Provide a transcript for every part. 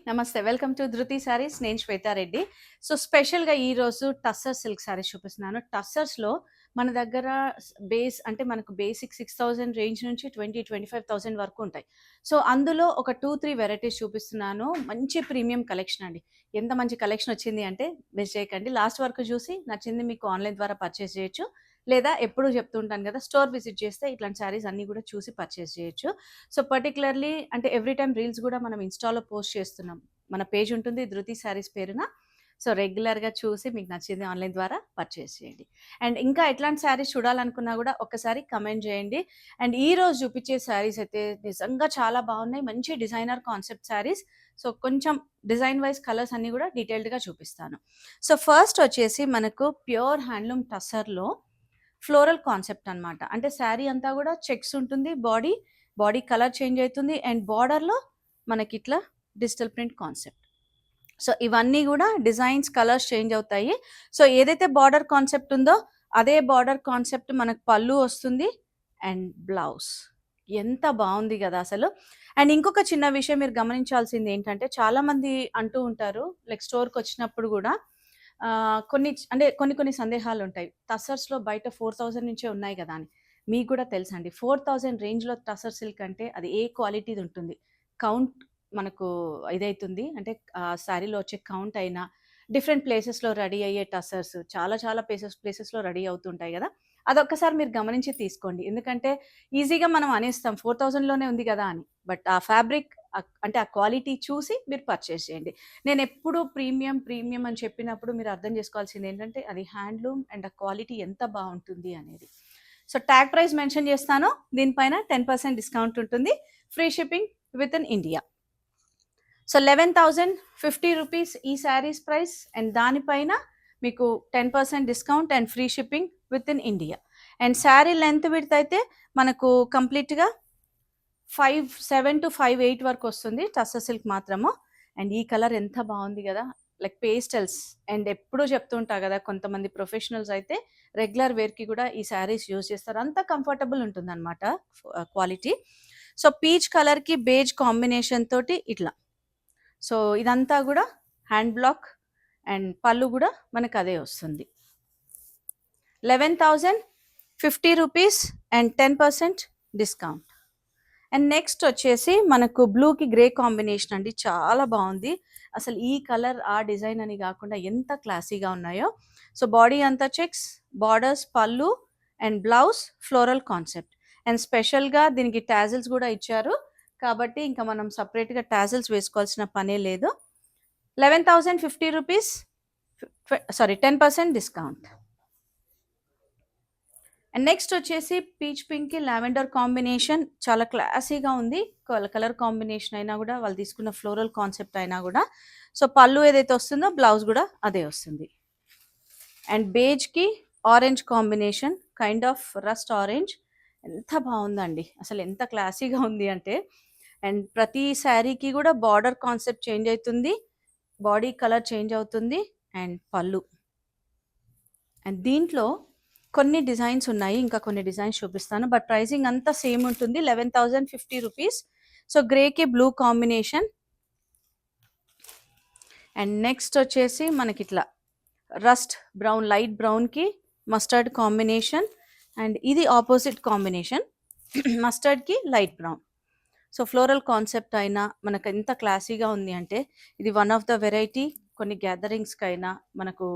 నమస్తే. Welcome to ధృతి సారీస్. నేను శ్వేతారెడ్డి. సో, స్పెషల్‌గా ఈరోజు టస్సర్ సిల్క్ సారీస్ చూపిస్తున్నాను. టస్సర్స్‌లో మన దగ్గర బేస్ అంటే మనకు బేసిక్ 6,000 రేంజ్ నుంచి 25,000 వరకు ఉంటాయి. సో, అందులో ఒక 2, 3 వెరైటీస్ చూపిస్తున్నాను. మంచి ప్రీమియం కలెక్షన్ అండి. ఎంత మంచి కలెక్షన్ వచ్చింది అంటే మిస్ చేయకండి. లాస్ట్ వరకు చూసి నచ్చింది మీకు ఆన్‌లైన్ ద్వారా పర్చేస్ చేయొచ్చు. లేదా ఎప్పుడూ చెప్తూ ఉంటాను కదా! స్టోర్ విజిట్ చేస్తే ఇట్లాంటి సారీస్ అన్నీ కూడా చూసి పర్చేస్ చేయొచ్చు. సో, పర్టిక్యులర్‌లీ అంటే ఎవ్రీ టైమ్ రీల్స్ గూడా మనం ఇన్‌స్టాలో పోస్ట్ చేస్తున్నాం. మన పేజ్ ఉంటుంది 'ధృతి శారీస్' పేరున. సో, రెగ్యులర్‌గా చూసి మీకు నచ్చింది ఆన్‌లైన్ ద్వారా పర్చేస్ చేయండి. అండ్ ఇంకా ఎట్లాంటి శారీస్ చూడాలనుకున్నా గూడా ఒక్కసారి కమెంట్ చేయండి. అండ్ ఈరోజు చూపించే శారీస్ అయితే నిజంగా చాలా బాగున్నాయి. మంచి డిజైనర్ కాన్సెప్ట్ శారీస్. సో, కొంచెం డిజైన్ వైస్ కలర్స్ అన్నీ గూడా డీటెయిల్డ్‌గా చూపిస్తాను. సో, ఫస్ట్ వచ్చేసి మనకు ప్యూర్ హ్యాండ్లూమ్ టస్సర్‌లో ఫ్లోరల్ కాన్సెప్ట్ అనమాట. అంటే శారీ అంతా గూడా చెక్స్ ఉంటుంది. బాడీ కలర్ చేంజ్ అయితుంది. అండ్ బార్డర్‌లో మనకిట్లా డిజిటల్ ప్రింట్ కాన్సెప్ట్. సో, ఇవన్నీ గూడా డిజైన్స్, కలర్స్ చేంజ్ అవుతాయి. సో, ఏదైతే బార్డర్ కాన్సెప్ట్ ఉందో అదే బార్డర్ కాన్సెప్ట్ మనకు పళ్ళు వస్తుంది. And blouse. ఎంత బావుంది గదా అసలు! అండ్ ఇంకొక చిన్న విషయం మీరు గమనించాల్సింది ఏంటంటే చాలామంది అంటూ ఉంటారు లైక్ స్టోర్‌కొచ్చినప్పుడు గూడా కొన్ని సందేహాలుంటాయి. టసర్స్‌లో బయట 4,000 నుంచే ఉన్నాయి గదా అని. మీకు గూడా తెలుసండి. 4,000 రేంజ్‌లో టసర్ సిల్క్ అంటే అది ఏ క్వాలిటీది ఉంటుంది. కౌంట్ మనకు ఇదైతుంది. అంటే శారీలో వచ్చే కౌంట్ అయినా, డిఫరెంట్ ప్లేసెస్‌లో రెడీ అయ్యే టసర్స్ చాలా చాలా ప్లేసెస్‌లో రెడీ అవుతుంటాయి గదా! అదొక్కసారి మీరు గమనించి తీసుకోండి. ఎందుకంటే ఈజీగా మనం అనేస్తాం 4,000లోనే ఉంది గదా అని. బట్ ఆ ఫ్యాబ్రిక్ అంటే ఆ క్వాలిటీ చూసి మీరు పర్చేస్ చేయండి. నేనెప్పుడు ప్రీమియం అని చెప్పినప్పుడు మీరు అర్థం చేసుకోవాల్సింది ఏంటంటే అది హ్యాండ్లూమ్ అండ్ ఆ క్వాలిటీ ఎంత బావుంటుంది అనేది. సో, ట్యాగ్ ప్రైస్ మెన్షన్ చేస్తాను. దీనిపైన 10% డిస్కౌంట్ ఉంటుంది. Free shipping with in India. So, 11,050 rupees ఈ శారీస్ ప్రైస్ అండ్ దానిపైన మీకు 10% discount and free shipping with in India. And sari length width అయితే మనకు కంప్లీట్‌గా 5'7" to 5'8" వరకు వస్తుంది టస్సర్ సిల్క్ మాత్రము. అండ్ ఈ కలర్ ఎంత బాగుంది కదా! Like pastels. అండ్ ఎప్పుడూ చెప్తూ ఉంటా కదా! కొంతమంది ప్రొఫెషనల్స్ అయితే రెగ్యులర్ వేర్‌కి కూడా ఈ శారీస్ యూజ్ చేస్తారు. అంత కంఫర్టబుల్ ఉంటుందన్నమాట క్వాలిటీ. సో, పీచ్ కలర్‌కి బేజ్ కాంబినేషన్ తోటి ఇట్లా. సో, ఇదంతా కూడా హ్యాండ్ బ్లాక్ అండ్ పళ్ళు కూడా మనకు అదే వస్తుంది. 11,050 rupees and 10% discount. And next వచ్చేసి మనకు బ్లూకి గ్రే కాంబినేషన్ అండి. చాలా బాగుంది. అసలు ఈ కలర్ ఆ డిజైన్ అని కాకుండా ఎంత క్లాసీగా ఉన్నాయో. సో, బాడీ అంతా చెక్స్, బార్డర్స్, పళ్ళు and blouse floral concept. And స్పెషల్‌గా దీనికి టాజిల్స్ కూడా ఇచ్చారు. కాబట్టి ఇంకా మనం సెపరేట్‌గా టాజిల్స్ వేసుకోవాల్సిన పనే లేదు. 11,050 రూపీస్ 10% డిస్కౌంట్. అండ్ నెక్స్ట్ వచ్చేసి పీచ్ పింక్‌కి లావెండర్ కాంబినేషన్ చాలా క్లాసీగా ఉంది. కలర్ కాంబినేషన్ అయినా కూడా వాళ్ళు తీసుకున్న ఫ్లోరల్ కాన్సెప్ట్ అయినా కూడా. సో, పళ్ళు ఏదైతే వస్తుందో బ్లౌజ్ కూడా అదే వస్తుంది. అండ్ బేజ్‌కి orange combination kind of rust orange. ఎంత బాగుందండి. అసలు ఎంత క్లాసీగా ఉంది అంటే. అండ్ ప్రతి శారీకి కూడా బార్డర్ కాన్సెప్ట్ చేంజ్ అవుతుంది. బాడీ కలర్ చేంజ్ అవుతుంది. అండ్ పళ్ళు. అండ్ దీంట్లో కొన్ని డిజైన్స్ ఉన్నాయి. ఇంకా కొన్ని డిజైన్స్ చూపిస్తాను. బట్ ప్రైసింగ్ అంతా సేమ్ ఉంటుంది. 11,050 రూపీస్. సో, గ్రేకి బ్లూ కాంబినేషన్. అండ్ నెక్స్ట్ వచ్చేసి మనకిట్లా రస్ట్ బ్రౌన్, లైట్ బ్రౌన్‌కి మస్టర్డ్ కాంబినేషన్. అండ్ ఇది ఆపోజిట్ కాంబినేషన్. మస్టర్డ్‌కి light brown. So, floral concept అయినా మనకు ఎంత క్లాసీగా ఉంది అంటే ఇది వన్ ఆఫ్ ద వెరైటీ. కొన్ని గ్యాదరింగ్స్‌కైనా మనకు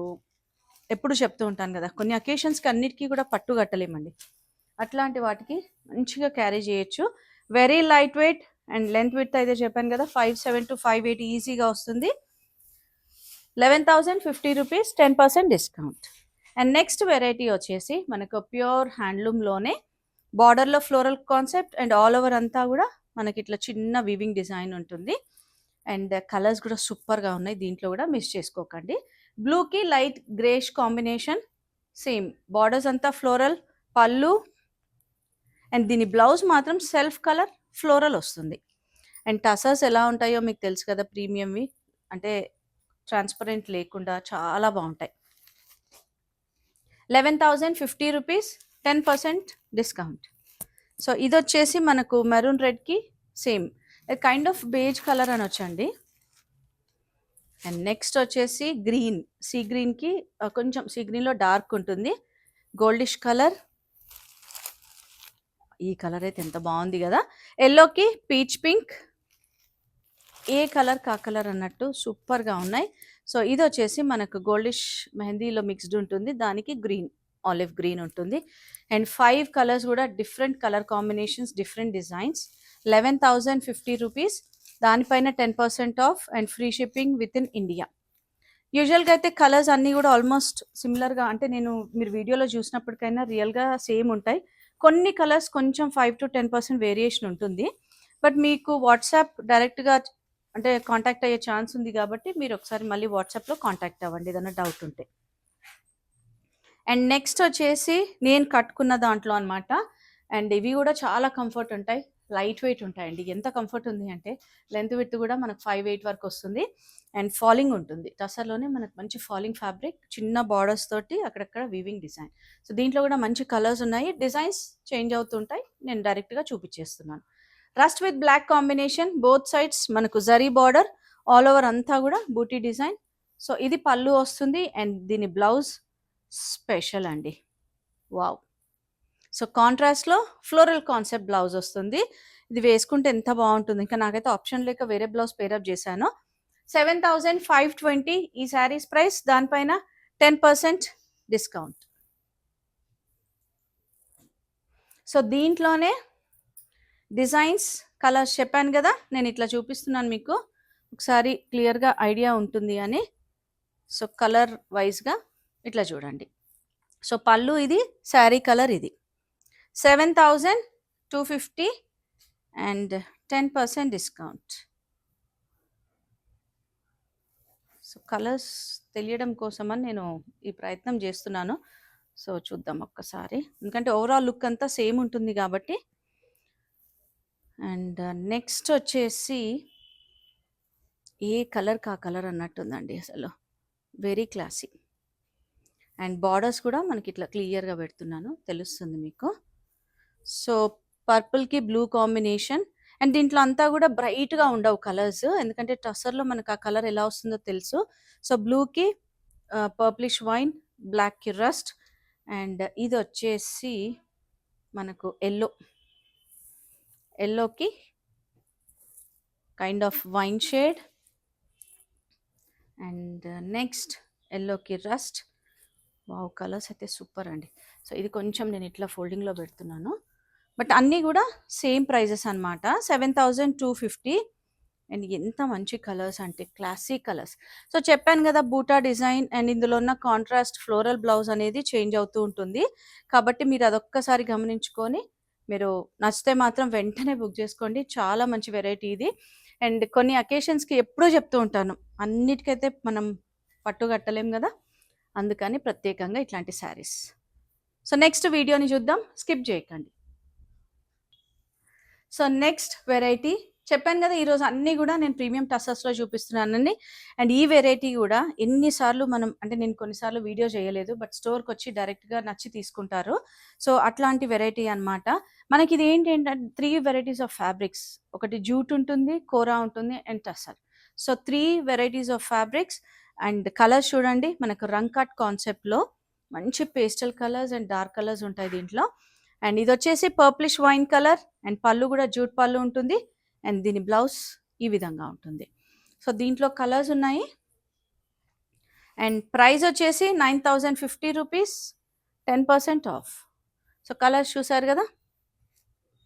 ఎప్పుడు చెప్తూ ఉంటాను కదా! కొన్ని అకేషన్స్‌కి అన్నిటికీ కూడా పట్టు కట్టలేమండి. అట్లాంటి వాటికి మంచిగా క్యారీ చేయొచ్చు. Very light weight and length width అయితే చెప్పాను కదా! 5'7" to 5'8" ఈజీగా వస్తుంది. 11,050 rupees 10% discount. And next variety వచ్చేసి మనకు ప్యూర్ హ్యాండ్లూమ్‌లోనే బార్డర్‌లో floral concept and all over అంతా కూడా మనకి ఇట్లా చిన్న వీవింగ్ డిజైన్ ఉంటుంది. అండ్ కలర్స్ కూడా సూపర్‌గా ఉన్నాయి. దీంట్లో కూడా మిస్ చేసుకోకండి. బ్లూకి light greyish combination. Same borders అంతా ఫ్లోరల్, పళ్ళు అండ్ దీని బ్లౌజ్ మాత్రం సెల్ఫ్ కలర్ ఫ్లోరల్ వస్తుంది. అండ్ టసర్స్ ఎలా ఉంటాయో మీకు తెలుసు కదా! ప్రీమియంవి. అంటే ట్రాన్స్పరెంట్ లేకుండా చాలా బాగుంటాయి. 11,050 రూపీస్ 10% డిస్కౌంట్. సో, ఇదొచ్చేసి మనకు మెరూన్ రెడ్‌కి same kind of beige colour అనొచ్చండి. అండ్ నెక్స్ట్ వచ్చేసి గ్రీన్, సీ గ్రీన్కి కొంచెం సీ గ్రీన్లో డార్క్ ఉంటుంది, గోల్డిష్ కలర్. ఈ కలర్ అయితే ఎంత బాగుంది కదా. ఎల్లోకి పీచ్ పింక్, ఏ కలర్ కా కలర్ అన్నట్టు సూపర్గా ఉన్నాయి. సో ఇది వచ్చేసి మనకు గోల్డిష్ మెహందీలో మిక్స్డ్ ఉంటుంది, దానికి గ్రీన్, ఆలివ్ గ్రీన్ ఉంటుంది. అండ్ 5 కలర్స్ కూడా different colour combinations, different designs. 11,050 rupees, దానిపైన 10% of and free shipping with in India. యూజువల్గా అయితే కలర్స్ అన్నీ కూడా ఆల్మోస్ట్ సిమిలర్గా, అంటే నేను మీరు వీడియోలో చూసినప్పటికైనా రియల్గా సేమ్ ఉంటాయి. కొన్ని కలర్స్ కొంచెం 5 to 10% వేరియేషన్ ఉంటుంది. బట్ మీకు వాట్సాప్ డైరెక్ట్గా అంటే కాంటాక్ట్ అయ్యే ఛాన్స్ ఉంది కాబట్టి మీరు ఒకసారి మళ్ళీ వాట్సాప్లో కాంటాక్ట్ అవ్వండి ఏదైనా డౌట్ ఉంటే. అండ్ నెక్స్ట్ వచ్చేసి నేను కట్టుకున్న దాంట్లో అనమాట. అండ్ ఇవి కూడా చాలా కంఫర్ట్ ఉంటాయి, లైట్ వెయిట్ ఉంటాయండి. ఎంత కంఫర్ట్ ఉంది అంటే లెంత్ విడ్త్ కూడా మనకు 5'8" వరకు వస్తుంది. అండ్ ఫాలింగ్ ఉంటుంది, టసర్లోనే మనకు మంచి ఫాలింగ్ ఫ్యాబ్రిక్, చిన్న బార్డర్స్ తోటి అక్కడక్కడ వీవింగ్ డిజైన్. సో దీంట్లో కూడా మంచి కలర్స్ ఉన్నాయి, డిజైన్స్ చేంజ్ అవుతుంటాయి, నేను డైరెక్ట్గా చూపించేస్తున్నాను. Rust with black combination, both sides మనకు జరీ బార్డర్, ఆల్ ఓవర్ అంతా కూడా బూటీ డిజైన్. సో ఇది పళ్ళు వస్తుంది అండ్ దీని బ్లౌజ్ స్పెషల్ అండి, వావ్. సో కాంట్రాస్ట్లో ఫ్లోరల్ కాన్సెప్ట్ బ్లౌజ్ వస్తుంది. ఇది వేసుకుంటే ఎంత బాగుంటుంది, ఇంకా నాకైతే ఆప్షన్ లేక వేరే బ్లౌజ్ పేరప్ చేశాను. 7,520 ఈ శారీస్ ప్రైస్, దానిపైన 10% డిస్కౌంట్. సో దీంట్లోనే డిజైన్స్, కలర్స్ చెప్పాను కదా, నేను ఇట్లా చూపిస్తున్నాను మీకు, ఒకసారి క్లియర్గా ఐడియా ఉంటుంది అని. సో కలర్ వైజ్గా ఇట్లా చూడండి. సో పళ్ళు ఇది, శారీ కలర్ ఇది. 7,250 అండ్ 10% డిస్కౌంట్. సో కలర్స్ తెలియడం కోసమని నేను ఈ ప్రయత్నం చేస్తున్నాను. సో చూద్దాం ఒక్కసారి, ఎందుకంటే ఓవరాల్ లుక్ అంతా సేమ్ ఉంటుంది కాబట్టి. అండ్ నెక్స్ట్ వచ్చేసి ఏ కలర్ కా కలర్ అన్నట్టుందండి, అసలు వెరీ క్లాసీ. అండ్ బార్డర్స్ కూడా మనకి ఇట్లా క్లియర్గా పెడుతున్నాను, తెలుస్తుంది మీకు. సో పర్పుల్కి బ్లూ కాంబినేషన్. అండ్ దీంట్లో అంతా కూడా బ్రైట్గా ఉండవు కలర్స్, ఎందుకంటే టసర్లో మనకు ఆ కలర్ ఎలా వస్తుందో తెలుసు. సో బ్లూకి పర్ప్లిష్ వైన్, బ్లాక్కి రస్ట్, అండ్ ఇది వచ్చేసి మనకు ఎల్లోకి kind of wine shade. And next ఎల్లోకి రస్ట్. వావ్, కలర్స్ అయితే సూపర్ అండి. సో ఇది కొంచెం నేను ఇట్లా ఫోల్డింగ్లో పెడుతున్నాను, బట్ అన్నీ కూడా సేమ్ ప్రైజెస్ అనమాట, 7,250. అండ్ ఎంత మంచి కలర్స్ అంటే క్లాసిక్ కలర్స్. సో చెప్పాను కదా బూటా డిజైన్, అండ్ ఇందులో ఉన్న కాంట్రాస్ట్ ఫ్లోరల్ బ్లౌజ్ అనేది చేంజ్ అవుతూ ఉంటుంది, కాబట్టి మీరు అదొక్కసారి గమనించుకొని మీరు నచ్చితే మాత్రం వెంటనే బుక్ చేసుకోండి, చాలా మంచి వెరైటీ ఇది. అండ్ కొన్ని అకేషన్స్కి ఎప్పుడూ చెప్తూ ఉంటాను, అన్నిటికైతే మనం పట్టుగట్టలేం కదా, అందుకని ప్రత్యేకంగా ఇట్లాంటి శారీస్. సో నెక్స్ట్ వీడియోని చూద్దాం, స్కిప్ చేయకండి. సో నెక్స్ట్ వెరైటీ చెప్పాను కదా, ఈరోజు అన్నీ కూడా నేను ప్రీమియం టసర్స్లో చూపిస్తున్నానండి. అండ్ ఈ వెరైటీ కూడా ఎన్నిసార్లు మనం, అంటే నేను కొన్నిసార్లు వీడియో చేయలేదు, బట్ స్టోర్కి వచ్చి డైరెక్ట్గా నచ్చి తీసుకుంటారు. సో అట్లాంటి వెరైటీ అనమాట. మనకి ఇది ఏంటంటే 3 వెరైటీస్ ఆఫ్ ఫ్యాబ్రిక్స్, ఒకటి జూట్ ఉంటుంది, కోరా ఉంటుంది and tussar. So 3 varieties of fabrics. And colours చూడండి, మనకు రంగ్ కట్ కాన్సెప్ట్లో మంచి pastel colours and dark colours ఉంటాయి దీంట్లో. అండ్ ఇది వచ్చేసి పర్ప్లిష్ వైన్ కలర్, అండ్ పళ్ళు కూడా జూట్ పళ్ళు ఉంటుంది, అండ్ దీని బ్లౌజ్ ఈ విధంగా ఉంటుంది. సో దీంట్లో కలర్స్ ఉన్నాయి. అండ్ ప్రైస్ వచ్చేసి 9,050 రూపీస్, 10% ఆఫ్. సో కలర్స్ చూసారు కదా,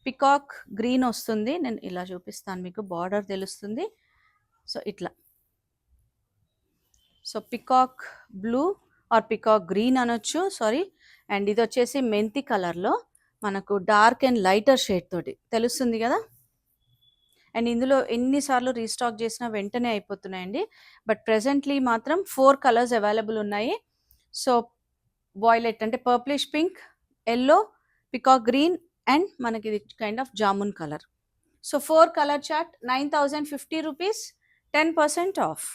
పికాక్ గ్రీన్ వస్తుంది, నేను ఇలా చూపిస్తాను మీకు, బార్డర్ తెలుస్తుంది. సో ఇట్లా, so peacock blue or peacock green అనొచ్చు, సారీ. అండ్ ఇది వచ్చేసి మెంతి కలర్లో మనకు డార్క్ అండ్ లైటర్ షేడ్ తోటి తెలుస్తుంది కదా. అండ్ ఇందులో ఎన్నిసార్లు రీస్టాక్ చేసినా వెంటనే అయిపోతున్నాయండి, బట్ ప్రెజెంట్లీ మాత్రం 4 కలర్స్ అవైలబుల్ ఉన్నాయి. సో వాయిలెట్ అంటే purplish pink, yellow, peacock green, and మనకి ఇది kind of jamun colour. So 4 colour chart, 9,050 rupees, 10% of.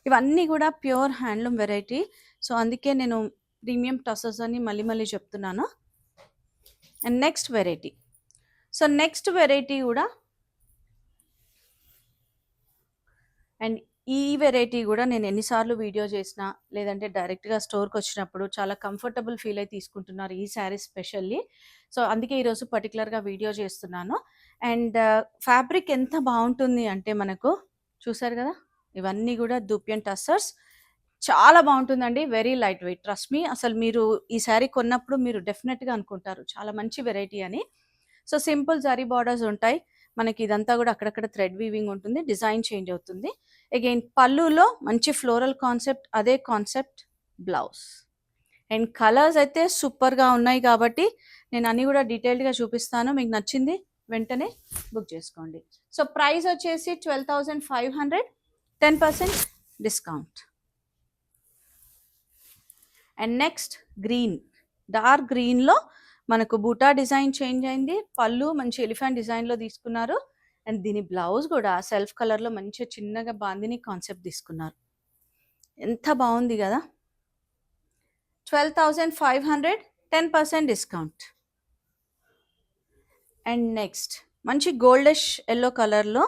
ఇవన్నీ కూడా ప్యూర్ హ్యాండ్లూమ్ వెరైటీ, సో అందుకే నేను ప్రీమియం టసర్స్ అని మళ్ళీ మళ్ళీ చెప్తున్నాను. And next variety, so next variety కూడా, అండ్ ఈ వెరైటీ గూడా నేను ఎన్ని సార్లు వీడియో చేసినా, లేదంటే డైరెక్ట్‌గా స్టోర్‌కొచ్చినప్పుడు చాలా కంఫర్టబుల్ ఫీల్ అయ్యి తీసుకుంటున్నారు ఈ శారీస్ స్పెషల్లీ. సో, అందుకే ఈరోజు పర్టిక్యులర్‌గా వీడియో చేస్తున్నాను. అండ్ ఫ్యాబ్రిక్ ఎంత బావుంటుంది అంటే మనకు చూసారు గదా! ఇవన్నీ గూడా దుపియన్ టస్సర్స్. చాలా బావుంటుందండి. Very light weight. Trust me. అసలు మీరు ఈ శారీ కొన్నప్పుడు మీరు డెఫినెట్‌గా అనుకుంటారు చాలా మంచి వెరైటీ అని. సో, సింపుల్ జరీ బార్డర్స్ ఉంటాయి. మనకి ఇదంతా గూడా అక్కడక్కడ థ్రెడ్ వీవింగ్ ఉంటుంది. డిజైన్ చేంజ్ అవుతుంది. అగైన్ పళ్ళులో మంచి ఫ్లోరల్ కాన్సెప్ట్, అదే కాన్సెప్ట్ బ్లౌజ్. అండ్ కలర్స్ అయితే సూపర్‌గా ఉన్నాయి కాబట్టి నేను అన్నీ గూడా డీటెయిల్డ్‌గా చూపిస్తాను. మీకు నచ్చింది వెంటనే బుక్ చేసుకోండి. సో, ప్రైస్ వచ్చేసి 12,500, 10% discount. And next green, dark గ్రీన్‌లో మనకు బూటా డిజైన్ చేంజ్ అయింది. పళ్ళు మంచి ఎలిఫెంట్ డిజైన్‌లో తీసుకున్నారు. అండ్ దీని బ్లౌజ్ గూడా సెల్ఫ్ కలర్‌లో మంచిగా చిన్నగా బాందిని కాన్సెప్ట్ తీసుకున్నారు. ఎంత బావుంది గదా! 12,500, 10% డిస్కౌంట్. అండ్ నెక్స్ట్ మంచి గోల్డిష్ యెల్లో కలర్‌లో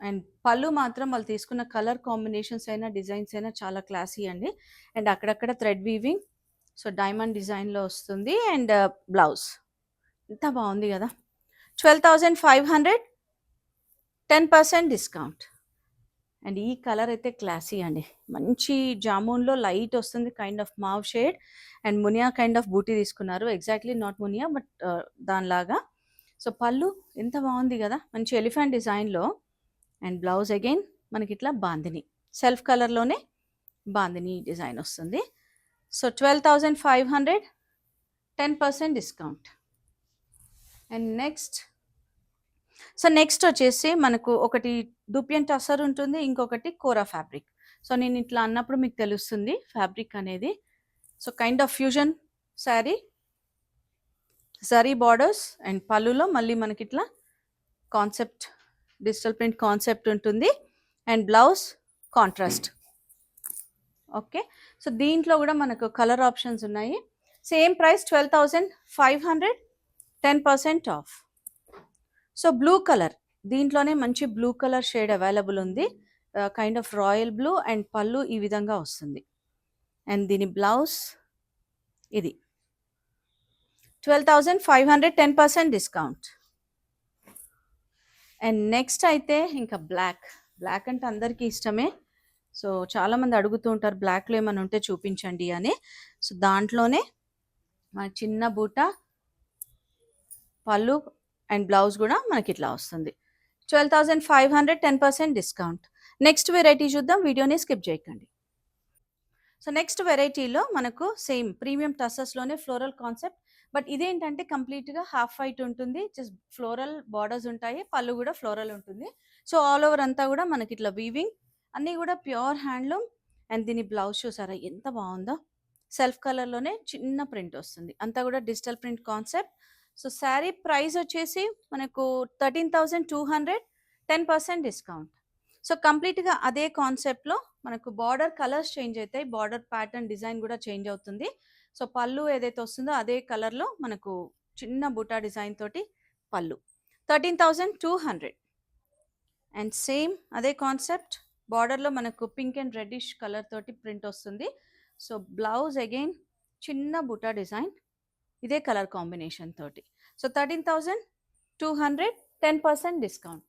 అండ్ పళ్ళు మాత్రం వాళ్ళు తీసుకున్న కలర్ కాంబినేషన్స్ అయినా, డిజైన్స్ అయినా చాలా క్లాసీ అండి. అండ్ అక్కడక్కడ థ్రెడ్ వీవింగ్, సో, డైమండ్ డిజైన్‌లో వస్తుంది. అండ్ బ్లౌజ్ ఎంత బావుంది గదా! 12,500, 10% డిస్కౌంట్. అండ్ ఈ కలర్ అయితే క్లాసీ అండి. మంచి జామున్‌లో లైట్ వస్తుంది. Kind of mauve shade and muniya kind of buti తీసుకున్నారు. ఎగ్జాక్ట్‌లీ నాట్ మునియా బట్ దానిలాగా. సో, పళ్ళు ఎంత బావుంది గదా! మంచి ఎలిఫెంట్ డిజైన్‌లో. అండ్ బ్లౌజ్ అగైన్ మనకిట్లా బాందిని. సెల్ఫ్ కలర్‌లోనే బాందిని డిజైన్ వస్తుంది. So, 12,500, 10% discount. అండ్ నెక్స్ట్ వచ్చేసి మనకు ఒకటి దుపియన్ టసర్ ఉంటుంది. ఇంకొకటి కోరా ఫ్యాబ్రిక్. సో, నేను ఇట్లా అన్నప్పుడు మీకు తెలుస్తుంది ఫ్యాబ్రిక్ అనేది. So, kind of fusion sari. Zari borders and పళ్ళులో మళ్ళీ మనకిట్లా కాన్సెప్ట్, డిజిటల్ ప్రింట్ కాన్సెప్ట్ ఉంటుంది. And blouse contrast. Okay. So, దీంట్లో గూడా మనకు కలర్ ఆప్షన్స్ ఉన్నాయి. Same price 12,500, 10% of. So, blue colour, దీంట్లోనే మంచి బ్లూ కలర్ షేడ్ అవైలబుల్ ఉంది. Kind of royal blue and పళ్ళు ఈ విధంగా వస్తుంది. అండ్ దీని బ్లౌజ్ ఇది. 12,500, 10% డిస్కౌంట్. అండ్ నెక్స్ట్ అయితే ఇంకా బ్లాక్. బ్లాక్ అంటే అందరికీ ఇష్టమే. సో, చాలామంది అడుగుతూ ఉంటారు బ్లాక్‌లో ఏమైనా ఉంటే చూపించండి అని. సో, దాంట్లోనే మన చిన్న బూట, పళ్ళు అండ్ బ్లౌజ్ గూడా మనకిట్లా వస్తుంది. 12,500, 10% డిస్కౌంట్. నెక్స్ట్ వెరైటీ చూద్దాం. వీడియోని స్కిప్ చేయకండి. సో, నెక్స్ట్ వెరైటీలో మనకు సేమ్ ప్రీమియం టసర్స్‌లోనే ఫ్లోరల్ కాన్సెప్ట్. బట్ ఇదేంటంటే కంప్లీట్‌గా హాఫ్ వైట్ ఉంటుంది. జస్ట్ ఫ్లోరల్ బార్డర్స్ ఉంటాయి. పళ్ళు గూడా ఫ్లోరల్ ఉంటుంది. సో, ఆల్ ఓవర్ అంతా గూడా మనకిట్లా వీవింగ్ అన్నీ గూడా ప్యూర్ హ్యాండ్లూమ్. అండ్ దీని బ్లౌజ్ చూసారా ఎంత బావుందో! సెల్ఫ్ కలర్‌లోనే చిన్న ప్రింట్ వస్తుంది. అంతా గూడా digital print concept. So, sari price వచ్చేసి మనకు 13,200, 10% డిస్కౌంట్. సో, కంప్లీట్‌గా అదే కాన్సెప్ట్‌లో మనకు బార్డర్ కలర్స్ చేంజ్ అయితాయి. బార్డర్ ప్యాటర్న్ డిజైన్ గూడా చేంజ్ అవుతుంది. సో, పళ్ళు ఏదైతే వస్తుందో అదే కలర్‌లో మనకు చిన్న బుటా డిజైన్ తోటి పళ్ళు. 13,200. అండ్ సేమ్ అదే కాన్సెప్ట్ బార్డర్‌లో మనకు పింక్ అండ్ రెడ్డిష్ కలర్ తోటి ప్రింట్ వస్తుంది. సో, బ్లౌజ్ అగైన్ చిన్న బుటా డిజైన్ ఇదే కలర్ కాంబినేషన్ తోటి. So, 13,200, 10% discount.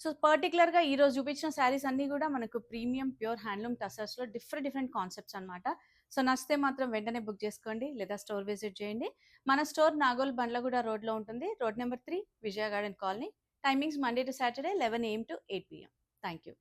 సో, పర్టిక్యులర్‌గా ఈరోజు చూపించిన శారీస్ అన్నీ గూడా మనకు ప్రీమియం ప్యూర్ హ్యాండ్లూమ్ టసర్స్‌లో డిఫరెంట్ కాన్సెప్ట్స్ అనమాట. సో, నచ్చితే మాత్రం వెంటనే బుక్ చేసుకోండి లేదా స్టోర్ విజిట్ చేయండి. మన స్టోర్ నాగోల్ బండ్లగూడ రోడ్‌లో ఉంటుంది. Road number 3 Vijaya garden colony. Timings Monday to Saturday 11 AM to 8 PM. Thank you.